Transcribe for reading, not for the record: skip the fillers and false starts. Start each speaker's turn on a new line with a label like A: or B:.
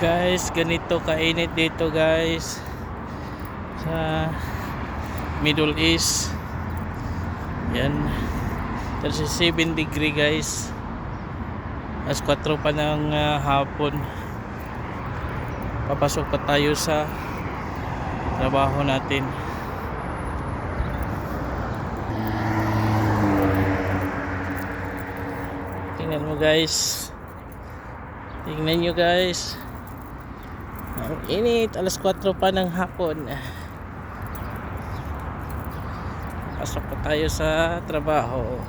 A: Guys, ganito kainit dito guys sa Middle East. Yan, 37 degree guys. Alas 4 pa ng hapon. Papasok pa tayo sa trabaho natin. Tingnan mo guys, tingnan nyo guys, ang init. Alas 4 pa ng hapon. Pasok pa tayo sa trabaho.